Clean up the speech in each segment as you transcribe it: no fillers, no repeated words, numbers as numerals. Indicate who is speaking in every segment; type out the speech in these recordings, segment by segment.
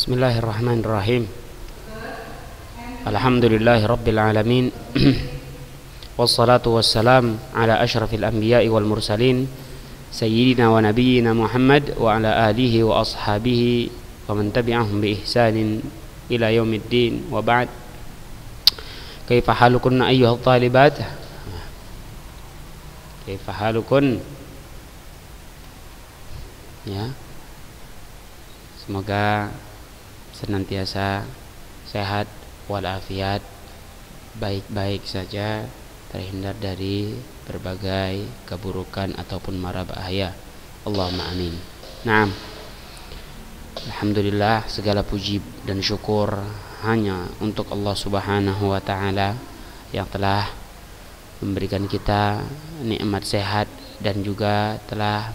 Speaker 1: Bismillahirrahmanirrahim. Alhamdulillahi rabbil alamin. Wassalatu wassalam ala asyrafil anbiya'i wal mursalin sayyidina wa nabiyyina Muhammad wa ala alihi wa ashabihi wa man tabi'ahum bi ihsanin ila yaumiddin wa ba'd. Kaifa halukunna ayyuhat talibat? Kaifa halukun? Ya. Semoga senantiasa sehat walafiat, baik-baik saja, terhindar dari berbagai keburukan ataupun mara bahaya. Allahumma amin. Naam. Alhamdulillah, segala puji dan syukur hanya untuk Allah Subhanahu wa taala yang telah memberikan kita nikmat sehat dan juga telah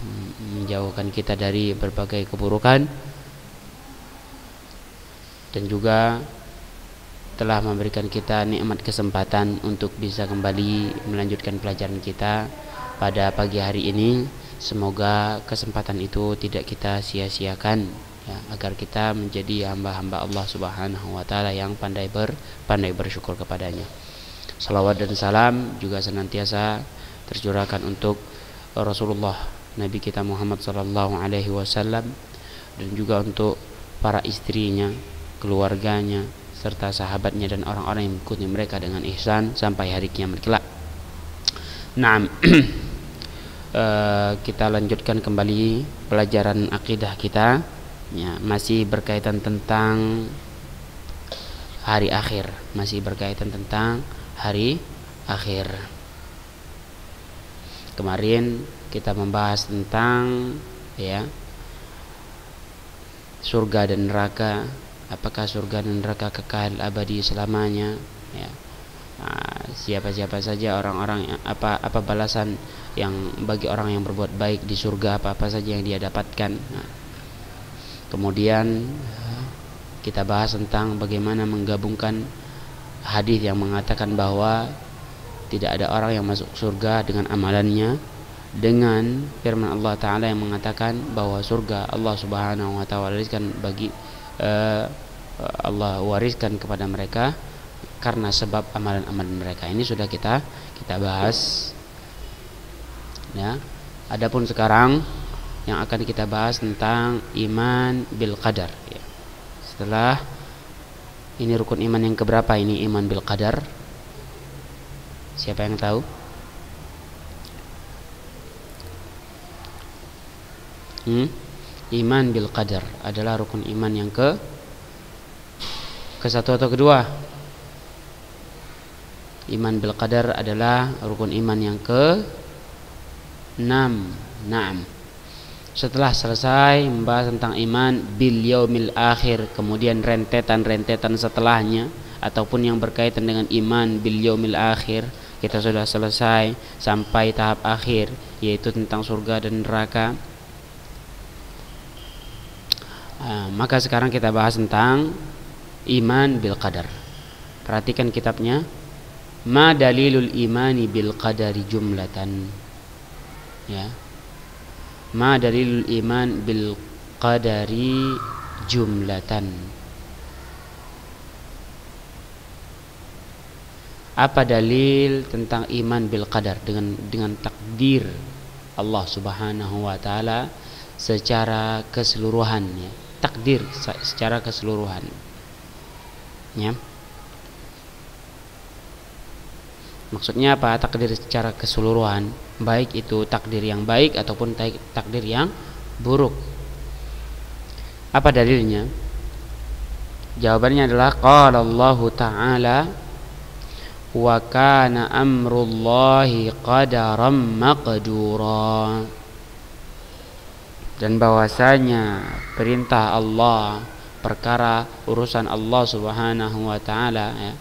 Speaker 1: menjauhkan kita dari berbagai keburukan, dan juga telah memberikan kita nikmat kesempatan untuk bisa kembali melanjutkan pelajaran kita pada pagi hari ini. Semoga kesempatan itu tidak kita sia-siakan, ya, agar kita menjadi hamba-hamba Allah Subhanahu wa taala yang pandai bersyukur kepadanya. Salawat dan salam juga senantiasa tercurahkan untuk Rasulullah Nabi kita Muhammad sallallahu alaihi wasallam, dan juga untuk para istrinya, keluarganya, serta sahabatnya dan orang-orang yang mengikuti mereka dengan ihsan sampai hari kiamat kelak. Nah, kita lanjutkan kembali pelajaran akidah kita, ya, masih berkaitan tentang hari akhir, Kemarin kita membahas tentang, ya, surga dan neraka. Apakah surga dan neraka kekal abadi selamanya? Ya. Siapa-siapa saja orang-orang yang, apa balasan yang bagi orang yang berbuat baik di surga, apa saja yang dia dapatkan. Kemudian kita bahas tentang bagaimana menggabungkan hadis yang mengatakan bahwa tidak ada orang yang masuk surga dengan amalannya, dengan firman Allah Ta'ala yang mengatakan bahwa surga Allah Subhanahu wa ta'ala wariskan bagi Allah wariskan kepada mereka karena sebab amalan-amalan mereka. Ini sudah kita bahas, ya. Adapun sekarang yang akan kita bahas tentang iman bil qadar, ya. Setelah ini rukun iman yang keberapa ini iman bil qadar? Siapa yang tahu? Iman bil qadar adalah rukun iman yang ke satu atau kedua? Iman bil qadar adalah rukun iman yang ke 6. Naam. Setelah selesai membahas tentang iman bil yaumil akhir, kemudian rentetan-rentetan setelahnya ataupun yang berkaitan dengan iman bil yaumil akhir, kita sudah selesai sampai tahap akhir, yaitu tentang surga dan neraka. Maka sekarang kita bahas tentang iman bil qadar. Perhatikan kitabnya. Ma dalilul imani bil qadari jumlatan. Ya. Ma dalilul iman bil qadari jumlatan. Apa dalil tentang iman bil qadar, dengan takdir Allah Subhanahu wa taala secara keseluruhan, ya. Takdir secara keseluruhan, ya. Maksudnya apa takdir secara keseluruhan? Baik itu takdir yang baik ataupun takdir yang buruk. Apa dalilnya? Jawabannya adalah qala Allah Ta'ala wa kana amrullahi qadaran maqdura. Dan bahwasanya perintah Allah, perkara urusan Allah Subhanahu wa taala, ya,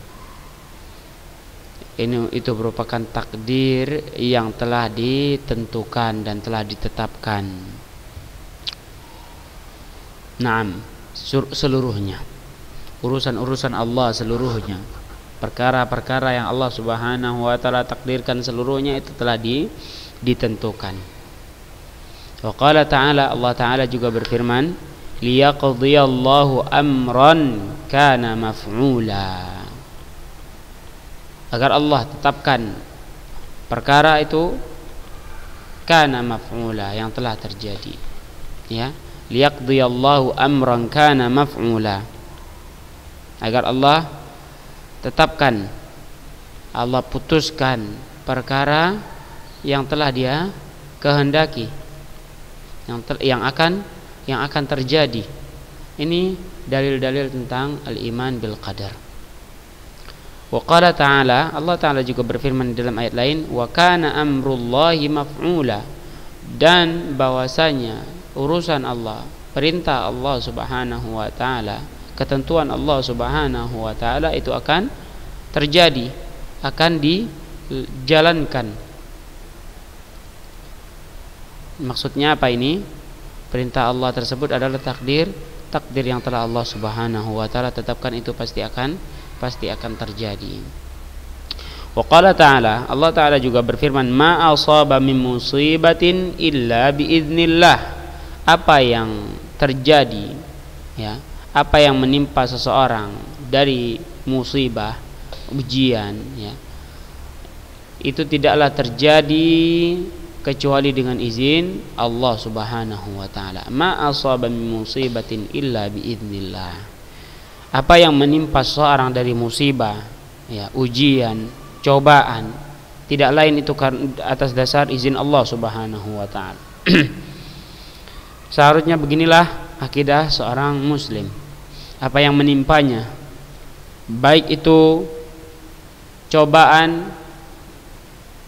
Speaker 1: itu merupakan takdir yang telah ditentukan dan telah ditetapkan. Naam, seluruhnya. Urusan-urusan Allah seluruhnya. Perkara-perkara yang Allah Subhanahu wa taala takdirkan seluruhnya itu telah ditentukan. Wa qala ta'ala, Allah Ta'ala juga berfirman, liyaqdiyallahu amran kana maf'ula. Agar Allah tetapkan perkara itu kana maf'ula, yang telah terjadi. Ya, liyaqdiyallahu amran kana maf'ula. Agar Allah tetapkan, Allah putuskan perkara yang telah Dia kehendaki, yang akan terjadi. Ini dalil-dalil tentang al-iman bil qadar. Wa qala ta'ala, Allah Ta'ala juga berfirman dalam ayat lain, wa kana amrullahi maf'ula, dan bahwasanya urusan Allah, perintah Allah Subhanahu wa taala, ketentuan Allah Subhanahu wa taala itu akan terjadi, akan dijalankan. Maksudnya apa ini? Perintah Allah tersebut adalah takdir yang telah Allah Subhanahu wa taala tetapkan, itu pasti akan terjadi. Wa qala ta'ala, Allah Ta'ala juga berfirman, ma asaba min musibatin illa biiznillah. Apa yang terjadi, ya, apa yang menimpa seseorang dari musibah, ujian, ya, itu tidaklah terjadi kecuali dengan izin Allah Subhanahu wa taala. Ma asaba min musibatin illa biiznillah. Apa yang menimpa seseorang dari musibah, ya, ujian, cobaan, tidak lain itu atas dasar izin Allah Subhanahu wa taala. Seharusnya beginilah akidah seorang muslim. Apa yang menimpanya, baik itu cobaan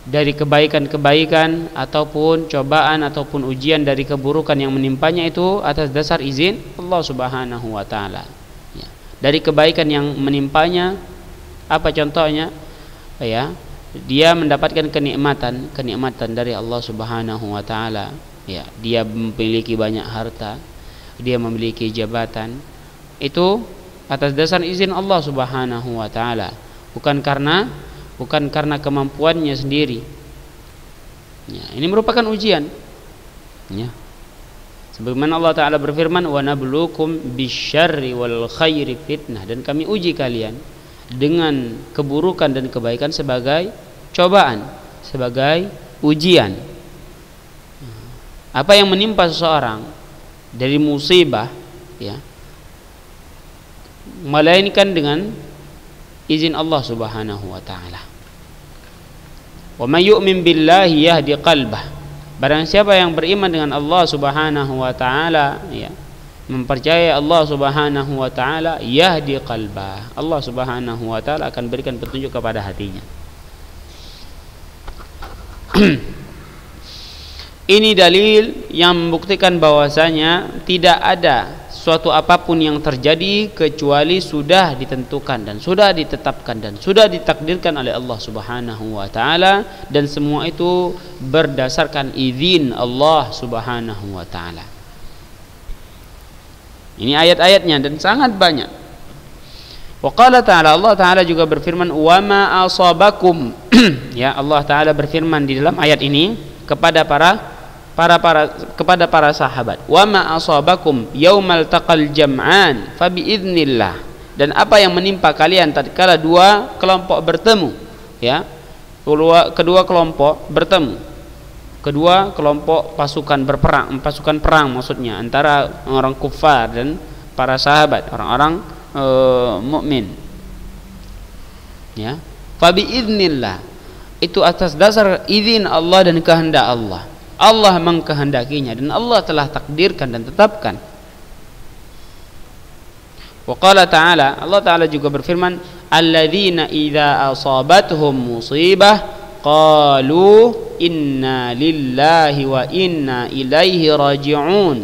Speaker 1: dari kebaikan-kebaikan ataupun cobaan ataupun ujian dari keburukan yang menimpanya, itu atas dasar izin Allah Subhanahu wa taala. Ya. Dari kebaikan yang menimpanya, apa contohnya? Ya, dia mendapatkan kenikmatan dari Allah Subhanahu wa taala. Ya, dia memiliki banyak harta, dia memiliki jabatan. Itu atas dasar izin Allah Subhanahu wa taala, bukan karena kemampuannya sendiri. Ya, ini merupakan ujian. Ya. Sebagaimana Allah Ta'ala berfirman, wa nabluukum bisyarri wal khairi fitnah, dan kami uji kalian dengan keburukan dan kebaikan sebagai cobaan, sebagai ujian. Apa yang menimpa seseorang dari musibah, ya, melainkan dengan izin Allah Subhanahu wa taala. Wa may yu'min billahi yahdi qalbah. Barang siapa yang beriman dengan Allah Subhanahu wa taala, ya, mempercayai Allah Subhanahu wa taala, yahdi qalbah, Allah Subhanahu wa taala akan berikan petunjuk kepada hatinya. Ini dalil yang membuktikan bahwasanya tidak ada suatu apapun yang terjadi kecuali sudah ditentukan dan sudah ditetapkan dan sudah ditakdirkan oleh Allah Subhanahu wa taala, dan semua itu berdasarkan izin Allah Subhanahu wa taala. Ini ayat-ayatnya dan sangat banyak. Wa qala ta'ala, Allah Ta'ala juga berfirman, wa ma asabakum. Ya, Allah Ta'ala berfirman di dalam ayat ini kepada para sahabat, wa ma asabakum yaumal taqal jam'an fa biiznillah. Dan apa yang menimpa kalian tatkala dua kelompok bertemu, ya, kedua kelompok bertemu, kedua kelompok pasukan perang maksudnya, antara orang kufar dan para sahabat, orang-orang mukmin, ya, fa biiznillah, itu atas dasar izin Allah dan kehendak Allah. Allah mengkehendakinya dan Allah telah takdirkan dan tetapkan. Wa qala ta'ala, Allah Ta'ala juga berfirman, alladzina idza asabatuhum musibah qalu inna lillahi wa inna ilaihi raji'un.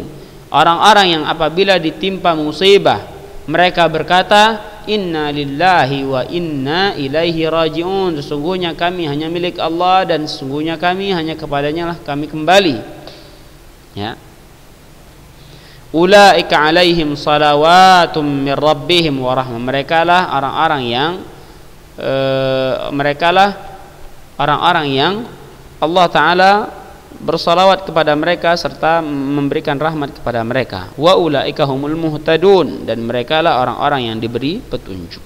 Speaker 1: Orang-orang yang apabila ditimpa musibah, mereka berkata, inna lillahi wa inna ilaihi raji'un, sesungguhnya kami hanya milik Allah dan sesungguhnya kami hanya kepadanya lah kami kembali. Ya. Ulaika alaihim salawatum min rabbihim wa rahmah. Mereka lah orang-orang yang Allah Ta'ala bersalawat kepada mereka serta memberikan rahmat kepada mereka. Wa ulaika humul muhtadun, dan mereka lah orang-orang yang diberi petunjuk.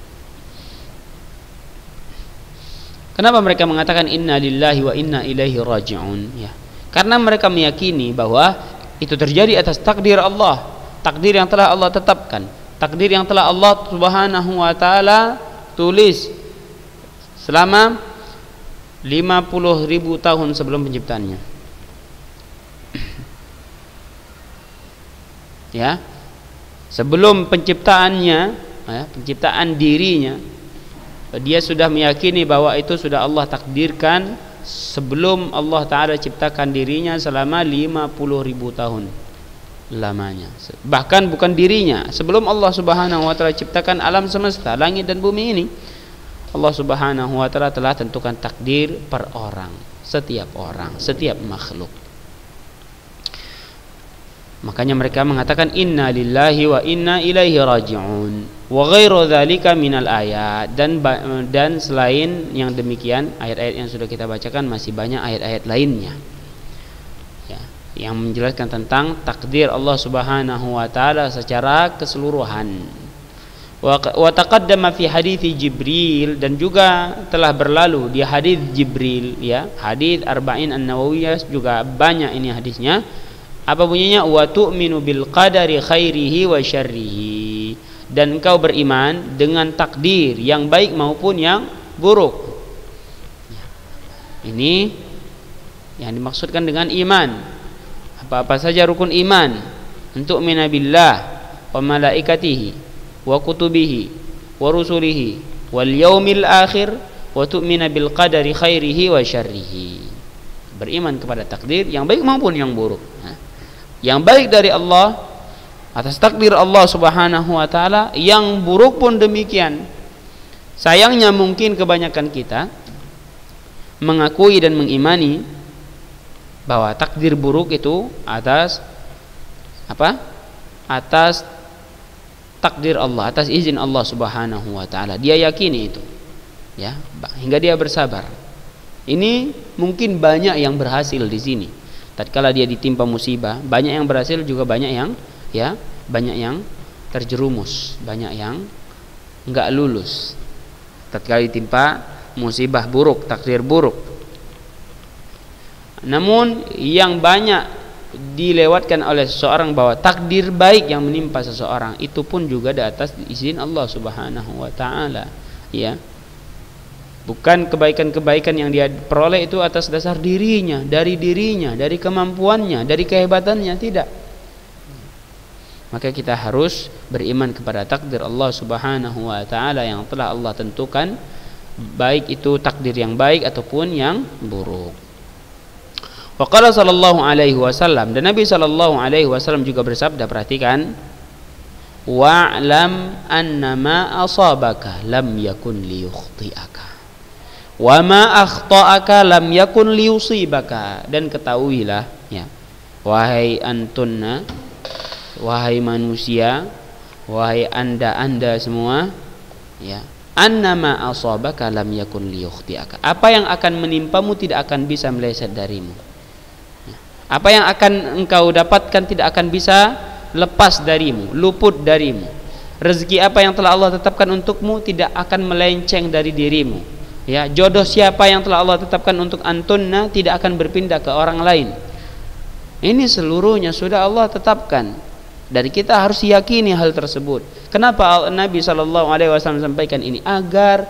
Speaker 1: Kenapa mereka mengatakan inna lillahi wa inna ilaihi raji'un? Ya, karena mereka meyakini bahwa itu terjadi atas takdir Allah, takdir yang telah Allah tetapkan, takdir yang telah Allah Subhanahu wa taala tulis selama 50.000 tahun sebelum penciptaannya. Ya, sebelum penciptaannya, ya, penciptaan dirinya, dia sudah meyakini bahwa itu sudah Allah takdirkan sebelum Allah Ta'ala ciptakan dirinya selama 50.000 tahun lamanya. Bahkan bukan dirinya, sebelum Allah Subhanahu wa Ta'ala ciptakan alam semesta, langit dan bumi ini, Allah Subhanahu wa Ta'ala telah tentukan takdir per orang, setiap makhluk. Makanya mereka mengatakan inna lillahi wa inna ilaihi raji'un wa ghairu dzalika minal ayat, dan selain yang demikian, ayat-ayat yang sudah kita bacakan masih banyak ayat-ayat lainnya, ya, yang menjelaskan tentang takdir Allah Subhanahu wa taala secara keseluruhan. Wa taqaddama fi hadits Jibril, dan juga telah berlalu di hadis Jibril, ya, hadis Arba'in An-Nawawiyah juga banyak ini hadisnya. Apa bunyinya? Wa tu'minu bil qadari khairihi wa syarrihi, dan engkau beriman dengan takdir yang baik maupun yang buruk. Ini yang dimaksudkan dengan iman. Apa-apa saja rukun iman. Untuk minabillah wa malaikatihi wa kutubihi wa rusulihi wal yaumil akhir wa tu'mina bil qadari khairihi wa syarrihi. Beriman kepada takdir yang baik maupun yang buruk. Yang baik dari Allah atas takdir Allah Subhanahu wa taala, yang buruk pun demikian. Sayangnya mungkin kebanyakan kita mengakui dan mengimani bahwa takdir buruk itu atas apa? Atas takdir Allah, atas izin Allah Subhanahu wa taala. Dia yakini itu. Ya, hingga dia bersabar. Ini mungkin banyak yang berhasil di sini. Tatkala dia ditimpa musibah, banyak yang berhasil, juga banyak yang banyak yang terjerumus, banyak yang enggak lulus tatkala ditimpa musibah buruk, takdir buruk. Namun yang banyak dilewatkan oleh seseorang bahwa takdir baik yang menimpa seseorang itu pun juga di atas izin Allah Subhanahu wa taala, ya. Bukan kebaikan-kebaikan yang dia peroleh itu atas dasar dirinya, dari kemampuannya, dari kehebatannya, tidak. Maka kita harus beriman kepada takdir Allah Subhanahu wa taala yang telah Allah tentukan, baik itu takdir yang baik ataupun yang buruk. Wa qala sallallahu alaihi wasallam, dan Nabi sallallahu alaihi wasallam juga bersabda, perhatikan, wa'lam annama asabaka lam yakun liyukhti'aka wa ma akhta'aka lam yakun liyusibaka, dan ketahuilah, ya, wahai antunna, wahai manusia, wahai anda semua, ya, annama asabaka lam yakun liyukhti'aka, apa yang akan menimpamu tidak akan bisa meleset darimu, ya. Apa yang akan engkau dapatkan tidak akan bisa lepas darimu, luput darimu. Rezeki apa yang telah Allah tetapkan untukmu tidak akan melenceng dari dirimu. Ya, jodoh siapa yang telah Allah tetapkan untuk antunna tidak akan berpindah ke orang lain. Ini seluruhnya sudah Allah tetapkan, dan kita harus yakini hal tersebut. Kenapa Nabi SAW sampaikan ini? Agar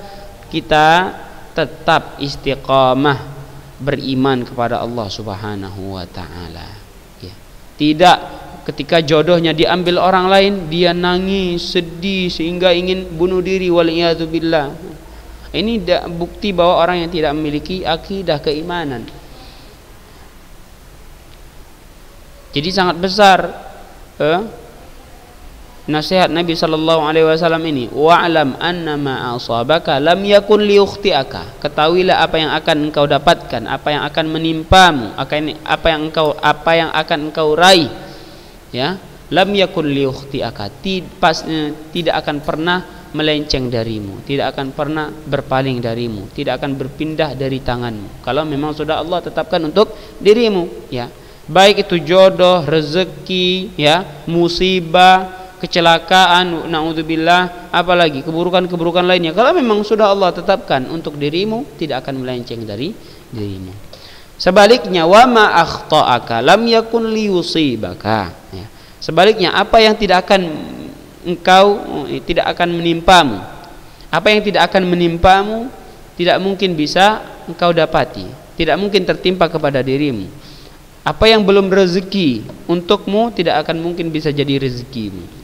Speaker 1: kita tetap istiqamah beriman kepada Allah Subhanahu wa taala, ya. Tidak ketika jodohnya diambil orang lain dia nangis, sedih sehingga ingin bunuh diri, waliyadzubillah. Ini bukti bahwa orang yang tidak memiliki akidah keimanan. Jadi sangat besar nasihat Nabi sallallahu alaihi wasallam ini, wa'lam annama asabaka lam yakun liyukhti'aka. Ketahuilah apa yang akan engkau dapatkan, apa yang akan menimpamu, apa yang akan engkau raih, ya, lam yakun liyukhti'aka, tidak akan pernah melenceng darimu, tidak akan pernah berpaling darimu, tidak akan berpindah dari tanganmu. Kalau memang sudah Allah tetapkan untuk dirimu, ya. Baik itu jodoh, rezeki, ya, musibah, kecelakaan, naudzubillah, apalagi keburukan-keburukan lainnya. Kalau memang sudah Allah tetapkan untuk dirimu, tidak akan melenceng dari dirimu. Sebaliknya, wa ma akhta'aka lam yakun liyusibaka, ya. Sebaliknya, apa yang tidak akan menimpamu, apa yang tidak akan menimpamu tidak mungkin bisa engkau dapati, tidak mungkin tertimpa kepada dirimu. Apa yang belum rezeki untukmu tidak akan mungkin bisa jadi rezekimu.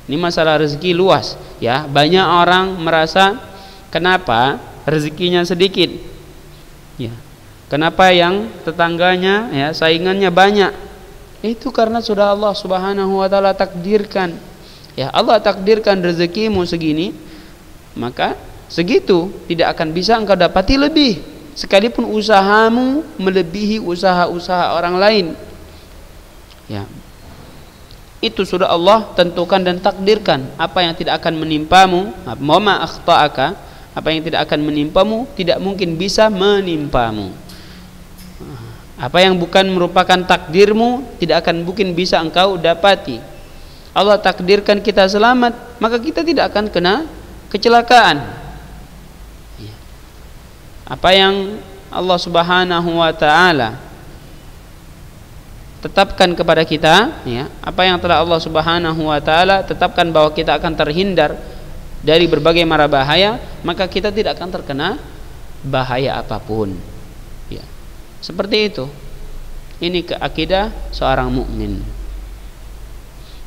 Speaker 1: Ini masalah rezeki luas, ya. Banyak orang merasa kenapa rezekinya sedikit, ya. Kenapa yang tetangganya, ya, saingannya banyak? Itu karena sudah Allah Subhanahu wa taala takdirkan. Ya, Allah takdirkan rezekimu segini, maka segitu, tidak akan bisa engkau dapati lebih, sekalipun usahamu melebihi usaha-usaha orang lain. Ya. Itu sudah Allah tentukan dan takdirkan. Apa yang tidak akan menimpamu, ma akhta'aka, apa yang tidak akan menimpamu tidak mungkin bisa menimpamu. Apa yang bukan merupakan takdirmu tidak akan mungkin bisa engkau dapati. Allah takdirkan kita selamat, maka kita tidak akan kena kecelakaan. Apa yang Allah Subhanahu wa taala tetapkan kepada kita, ya, apa yang telah Allah Subhanahu wa taala tetapkan bahwa kita akan terhindar dari berbagai mara bahaya, maka kita tidak akan terkena bahaya apapun. Ya. Seperti itu. Ini akidah seorang mukmin.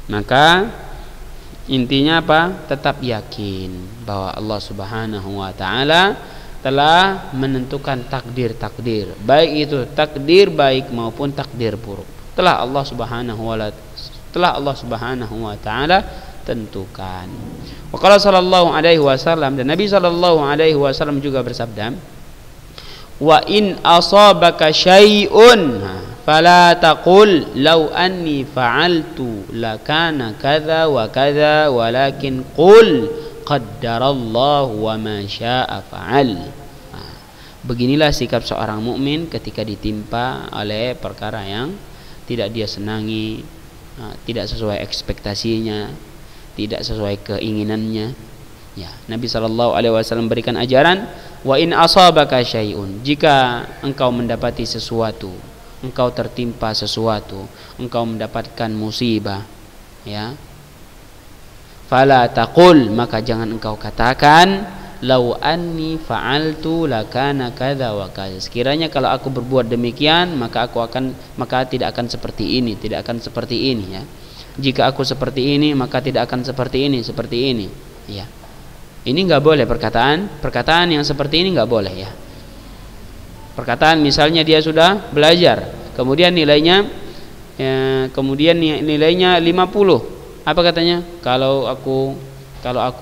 Speaker 1: Maka intinya apa? Tetap yakin bahwa Allah Subhanahu wa taala telah menentukan takdir-takdir, baik itu takdir baik maupun takdir buruk. Telah Allah Subhanahu wa taala tentukan. Wa qala sallallahu alaihi wasallam, dan Nabi sallallahu alaihi wasallam juga bersabda, wa in asabaka syai'un fala taqul law anni fa'altu lakana kadza wa kadza walakin qul qaddarallahu wa ma syaa fa'al. Beginilah sikap seorang mukmin ketika ditimpa oleh perkara yang tidak dia senangi, tidak sesuai ekspektasinya, tidak sesuai keinginannya. Ya, Nabi sallallahu alaihi wasallam berikan ajaran, wa in asabaka syai'un, jika engkau mendapati sesuatu, engkau tertimpa sesuatu, engkau mendapatkan musibah, ya, fala taqul, maka jangan engkau katakan lau anni fa'altu lakana kadza wa kadza, sekiranya kalau aku berbuat demikian maka tidak akan seperti ini, tidak akan seperti ini, ya. Jika aku seperti ini maka tidak akan seperti ini, ya. Ini enggak boleh perkataan yang seperti ini enggak boleh, ya. Perkataan misalnya dia sudah belajar, kemudian nilainya 50. Apa katanya? Kalau aku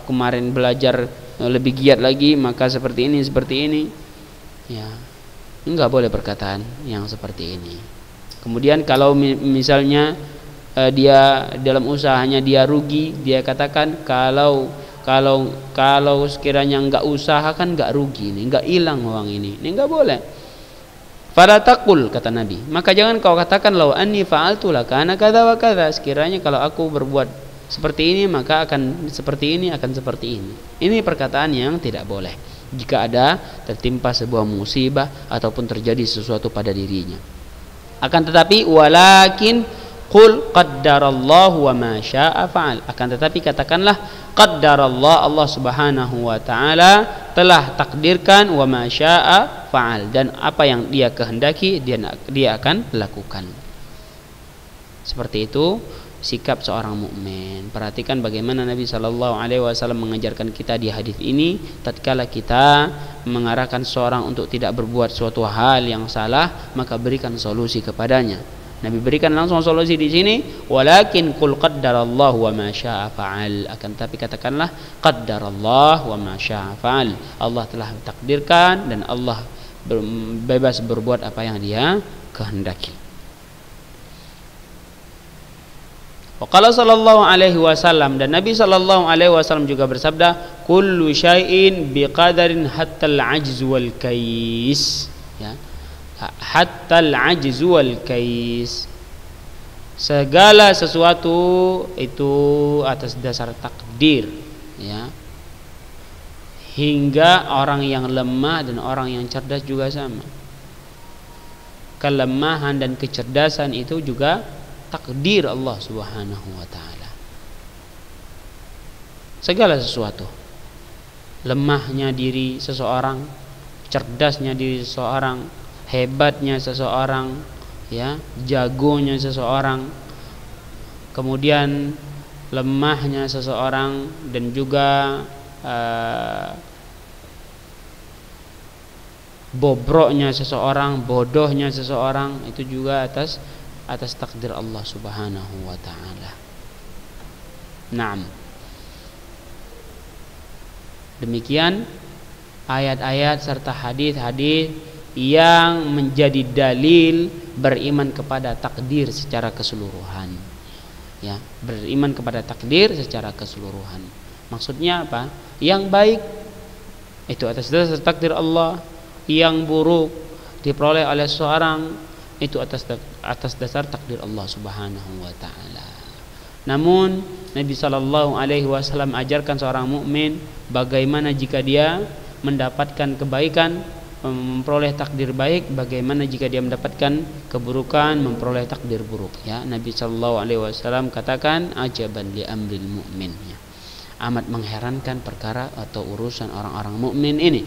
Speaker 1: kemarin belajar lebih giat lagi maka seperti ini. Ya. Enggak boleh perkataan yang seperti ini. Kemudian kalau misalnya dia dalam usahanya dia rugi, dia katakan kalau sekiranya enggak usaha kan enggak rugi nih, enggak hilang uang ini. Ini enggak boleh. Fala taqul, kata Nabi, maka jangan kau katakan lau anni fa'altu lakana kadza wa kadza, sekiranya kalau aku berbuat seperti ini maka akan seperti ini, akan seperti ini. Ini perkataan yang tidak boleh jika ada tertimpa sebuah musibah ataupun terjadi sesuatu pada dirinya. Akan tetapi walakin qul qaddarallahu wa ma syaa fa'al, akan tetapi katakanlah qaddarallah, Allah Subhanahu wa taala telah takdirkan, wa ma syaa fa'al, dan apa yang dia kehendaki dia akan lakukan. Seperti itu sikap seorang mukmin. Perhatikan bagaimana Nabi sallallahu alaihi wasallam mengajarkan kita di hadis ini, tatkala kita mengarahkan seorang untuk tidak berbuat suatu hal yang salah, maka berikan solusi kepadanya. Nabi berikan langsung solusi di sini, walakin qul qaddarallahu wa ma syaa fa'al, akan tapi katakanlah qaddarallahu wa ma syaa fa'al, Allah telah takdirkan dan Allah bebas berbuat apa yang dia kehendaki. Waqala sallallahu alaihi wasallam, dan Nabi sallallahu alaihi wasallam juga bersabda, kullu syai'in biqadarin hatta al-'ajz wal kais. Ya. Hatta al-'ajz wal kais. Segala sesuatu itu atas dasar takdir, ya. Hingga orang yang lemah dan orang yang cerdas juga sama. Kelemahan dan kecerdasan itu juga takdir Allah Subhanahu wa taala. Segala sesuatu, lemahnya diri seseorang, cerdasnya diri seseorang, hebatnya seseorang, ya, jagonya seseorang, kemudian lemahnya seseorang, dan juga bobroknya seseorang, bodohnya seseorang, itu juga atas takdir Allah Subhanahu wa taala. Naam. Demikian ayat-ayat serta hadis-hadis yang menjadi dalil beriman kepada takdir secara keseluruhan. Ya, beriman kepada takdir secara keseluruhan. Maksudnya apa? Yang baik itu atas dasar takdir Allah, yang buruk diperoleh oleh seseorang itu atas dasar takdir Allah Subhanahu wa taala. Namun Nabi sallallahu alaihi wasallam ajarkan seorang mukmin bagaimana jika dia mendapatkan kebaikan, memperoleh takdir baik, bagaimana jika dia mendapatkan keburukan, memperoleh takdir buruk, ya. Nabi sallallahu alaihi wasallam katakan, ajaban li amril mu'min, ya. Amat mengherankan perkara atau urusan orang-orang mukmin ini.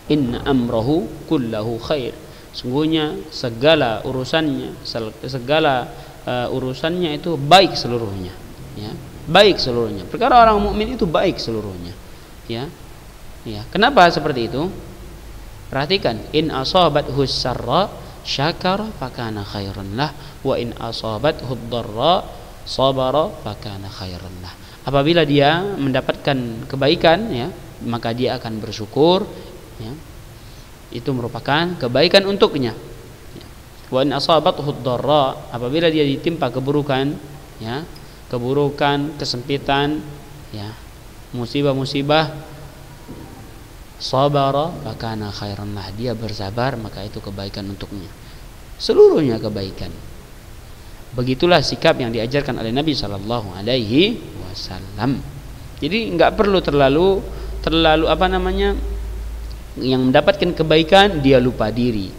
Speaker 1: Inna amrahu kullahu khair. Sungguhnya segala urusannya, urusannya itu baik seluruhnya, ya. Baik seluruhnya. Perkara orang mukmin itu baik seluruhnya, ya. Ya, kenapa seperti itu? Perhatikan, in asabathu sarra syakara fakana khairan lah, wa in asabathu dharra sabara fakana khairan lah. Apabila dia mendapatkan kebaikan, ya, maka dia akan bersyukur, ya. Itu merupakan kebaikan untuknya. Wa in asabathu dharra, apabila dia ditimpa keburukan, ya, keburukan, kesempitan, ya, musibah-musibah, sabara fakana khairan lah, dia bersabar, maka itu kebaikan untuknya. Seluruhnya kebaikan. Begitulah sikap yang diajarkan oleh Nabi sallallahu alaihi wasallam. Jadi enggak perlu terlalu yang mendapatkan kebaikan dia lupa diri,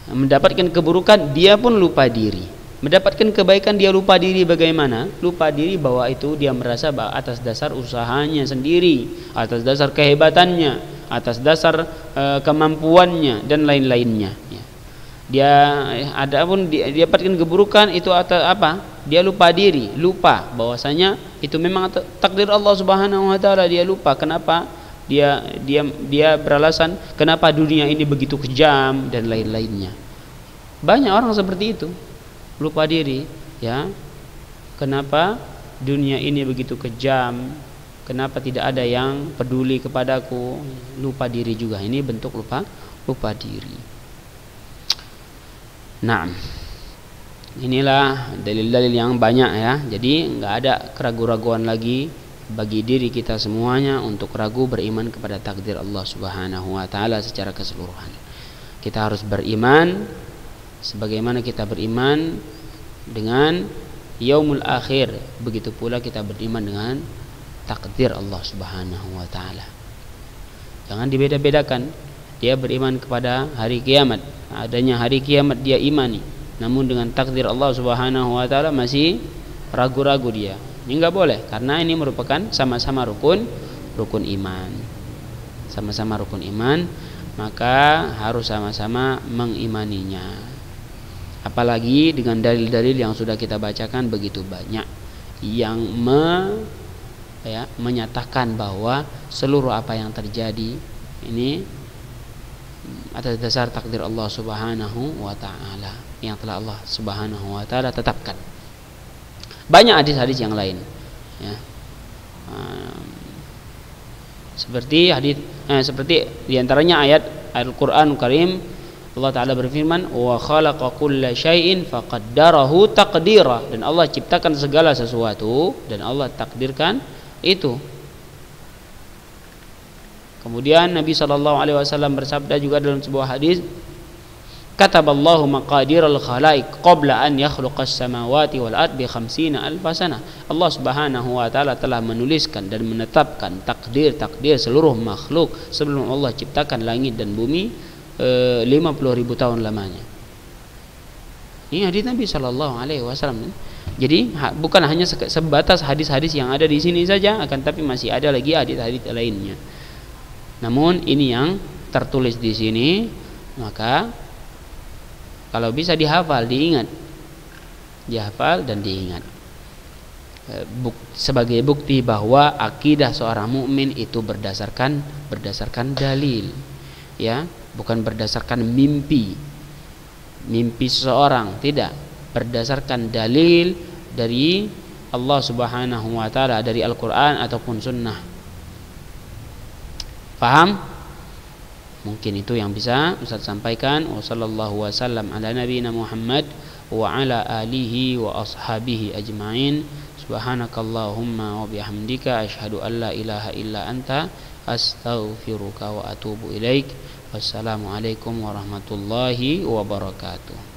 Speaker 1: mendapatkan keburukan dia pun lupa diri. Mendapatkan kebaikan dia lupa diri, bagaimana? Lupa diri bahwa itu dia merasa bahwa atas dasar usahanya sendiri, atas dasar kehebatannya, atas dasar kemampuannya dan lain-lainnya, ya. Dia adapun dia dapatkan keburukan itu atas apa? Dia lupa diri, lupa bahwasanya itu memang takdir Allah Subhanahu wa taala. Dia lupa. Kenapa? Dia beralasan kenapa dunia ini begitu kejam dan lain-lainnya. Banyak orang seperti itu, lupa diri, ya. Kenapa dunia ini begitu kejam? Kenapa tidak ada yang peduli kepadaku? Lupa diri juga. Ini bentuk lupa diri. Nah, inilah dalil-dalil yang banyak, ya. Jadi enggak ada keraguan-raguan lagi bagi diri kita semuanya untuk ragu beriman kepada takdir Allah Subhanahu wa taala secara keseluruhan. Kita harus beriman sebagaimana kita beriman dengan yaumul akhir, begitu pula kita beriman dengan takdir Allah Subhanahu wa taala. Jangan dibeda-bedakan. Dia beriman kepada hari kiamat, adanya hari kiamat dia imani, namun dengan takdir Allah Subhanahu wa taala masih ragu-ragu dia. Ini enggak boleh, karena ini merupakan sama-sama rukun iman. Sama-sama rukun iman, maka harus sama-sama mengimaninya. Apalagi dengan dalil-dalil yang sudah kita bacakan begitu banyak yang menyatakan bahwa seluruh apa yang terjadi ini atas dasar takdir Allah Subhanahu wa taala yang telah Allah Subhanahu wa taala tetapkan. Banyak hadis-hadis yang lain, ya. Seperti diantaranya ayat Al-Qur'an Karim, Allah Ta'ala berfirman, wa khalaqa kulla syai'in faqaddarahu taqdira, dan Allah ciptakan segala sesuatu dan Allah takdirkan itu. Kemudian Nabi SAW bersabda juga dalam sebuah hadis, kataballahu maqadiral khalaiq qabla an yakhluqas samawati wal ard bi 50 alf sanah. Allah Subhanahu wa taala telah menuliskan dan menetapkan takdir seluruh makhluk sebelum Allah ciptakan langit dan bumi 50.000 tahun lamanya. Ini hadis Nabi sallallahu alaihi wasallam. Jadi bukan hanya sebatas hadis-hadis yang ada di sini saja, akan tapi masih ada lagi hadis-hadis lainnya. Namun ini yang tertulis di sini, maka kalau bisa dihafal, dihafal dan diingat. Sebagai bukti bahwa akidah seorang mukmin itu berdasarkan dalil, ya, bukan berdasarkan mimpi seseorang, tidak, berdasarkan dalil dari Allah Subhanahu wa taala, dari Al-Qur'an ataupun sunnah. Paham? Mungkin itu yang bisa Ustaz sampaikan. Wassallallahu wasallam ala nabiyina Muhammad wa ala alihi wa ashabihi ajma'in. Subhanakallahumma wa bihamdika asyhadu an la ilaha illa anta astaghfiruka wa atubu ilaik. Wassalamualaikum warahmatullahi wabarakatuh.